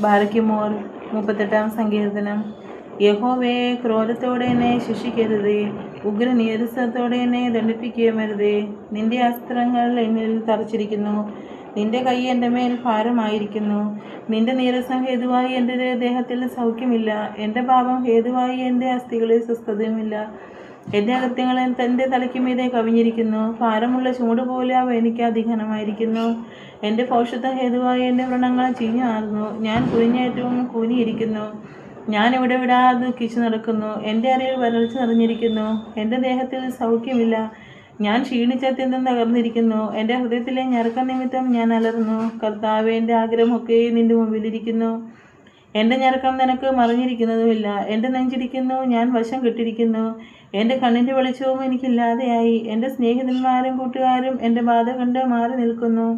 ബാരക്കുമോർ 38-ാം സങ്കീർത്തനം. യഹോവേ, ക്രോധത്തോടെ എന്നെ ശിക്ഷിക്കരുതേ, ഉഗ്രനീരസത്തോടെ എന്നെ ദണ്ഡിപ്പിക്കുകയുമരുതേ. നിന്റെ അസ്ത്രങ്ങൾ എന്നിൽ തറച്ചിരിക്കുന്നു, നിന്റെ കൈ എൻ്റെ മേൽ ഭാരമായിരിക്കുന്നു. നിന്റെ നീരസം ഹേതുവായി എൻ്റെ ദേഹത്തിൽ സൗഖ്യമില്ല, എൻ്റെ പാപം ഹേതുവായി എൻ്റെ അസ്ഥികളിൽ സ്വസ്ഥതയുമില്ല. എൻ്റെ അകൃത്യങ്ങൾ എൻ്റെ തലയ്ക്ക് മീതെ കവിഞ്ഞിരിക്കുന്നു, ഭാരമുള്ള ചൂടുപോലെ അവ എനിക്ക് അധികനമായിരിക്കുന്നു. എൻ്റെ ഭോഷത്വം ഹേതുവായി എൻ്റെ വ്രണങ്ങൾ ചീഞ്ഞു നാറുന്നു, ഞാൻ കുനിഞ്ഞേറ്റവും കൂനിയിരിക്കുന്നു. ഞാൻ ഇവിടെ വിടാതെ ദുഃഖിച്ചു നടക്കുന്നു, എൻ്റെ അരയിൽ വരൾച്ച നിറഞ്ഞിരിക്കുന്നു, എൻ്റെ ദേഹത്തിൽ സൗഖ്യമില്ല. ഞാൻ ക്ഷീണിച്ചത്യന്തം തകർന്നിരിക്കുന്നു, എൻ്റെ ഹൃദയത്തിലെ ഞരക്കം നിമിത്തം ഞാൻ അലറുന്നു. കർത്താവേ, എൻ്റെ ആഗ്രഹമൊക്കെ നിന്റെ മുമ്പിലിരിക്കുന്നു, എൻ്റെ ഞരക്കം നിനക്ക് മറിഞ്ഞിരിക്കുന്നതുമില്ല. എൻ്റെ നെഞ്ചിരിക്കുന്നു, ഞാൻ വശം കെട്ടിരിക്കുന്നു, എൻ്റെ കണ്ണിൻ്റെ വെളിച്ചവും എനിക്കില്ലാതെയായി. എൻ്റെ സ്നേഹിതന്മാരും കൂട്ടുകാരും എൻ്റെ ബാധ കണ്ട് മാറി നിൽക്കുന്നു,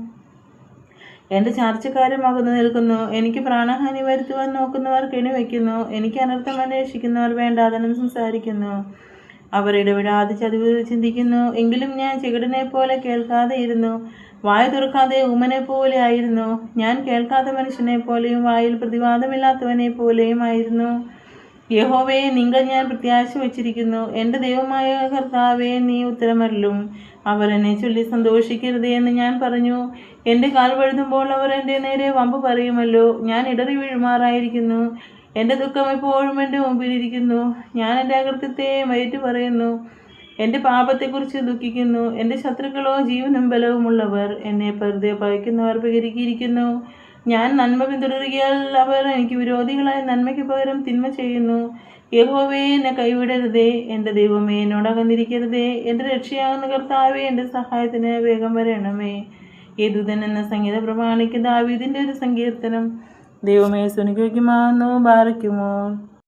എൻ്റെ ചാർച്ചക്കാരും അകന്നു നിൽക്കുന്നു. എനിക്ക് പ്രാണഹാനി വരുത്തുവാൻ നോക്കുന്നവർ കെണിവയ്ക്കുന്നു, എനിക്ക് അനർത്ഥം അന്വേഷിക്കുന്നവർ വേണ്ടാതനം സംസാരിക്കുന്നു. അവർ ഇടവിടാതെ ചതിവ് ചിന്തിക്കുന്നു. എങ്കിലും ഞാൻ ചെകിടനെ പോലെ കേൾക്കാതെ ഇരുന്നു, വായ തുറക്കാതെ ഊമനെ പോലെ ആയിരുന്നു. ഞാൻ കേൾക്കാത്ത മനുഷ്യനെ പോലെയും വായിൽ പ്രതിവാദമില്ലാത്തവനെ പോലെയും ആയിരുന്നു. യഹോവേ, നിങ്ങൾ ഞാൻ പ്രത്യാശ വച്ചിരിക്കുന്നു. എൻ്റെ ദൈവമായ കർത്താവേ, നീ ഉത്തരമരുളും. അവർ എന്നെ ചൊല്ലി സന്തോഷിക്കരുതേ എന്ന് ഞാൻ പറഞ്ഞു. എൻ്റെ കാൽ വഴുതുമ്പോൾ അവർ എൻ്റെ നേരെ വമ്പ് പറയുമല്ലോ. ഞാൻ ഇടറി വീഴുമാറായിരിക്കുന്നു, എൻ്റെ ദുഃഖം എപ്പോഴും എൻ്റെ മുമ്പിലിരിക്കുന്നു. ഞാൻ എൻ്റെ അകൃത്യത്തെ ഏറ്റു പറയുന്നു, എൻ്റെ പാപത്തെക്കുറിച്ച് ദുഃഖിക്കുന്നു. എൻ്റെ ശത്രുക്കളോ ജീവനും ബലവുമുള്ളവർ, എന്നെ വെറുതെ പകയ്ക്കുന്നവർ പെരുകിയിരിക്കുന്നു. ഞാൻ നന്മ പിന്തുടരുകയാൽ അവർ എനിക്ക് വിരോധികളായി നന്മയ്ക്ക് പകരം തിന്മ ചെയ്യുന്നു. യഹോവേ, എന്നെ കൈവിടരുതേ, എൻ്റെ ദൈവമേ, എന്നോട് അകന്നിരിക്കരുതേ. എൻ്റെ രക്ഷയാകുന്ന കർത്താവേ, എൻ്റെ സഹായത്തിന് വേഗം വരണമേ. യദൂതൻ എന്ന സംഗീത പ്രമാണിക്ക് ദാവീദിൻ്റെ ഒരു സങ്കീർത്തനം. ദൈവമേ, സുനിയോഗ്യമാകുന്നു. ബാരക്കുമോർ.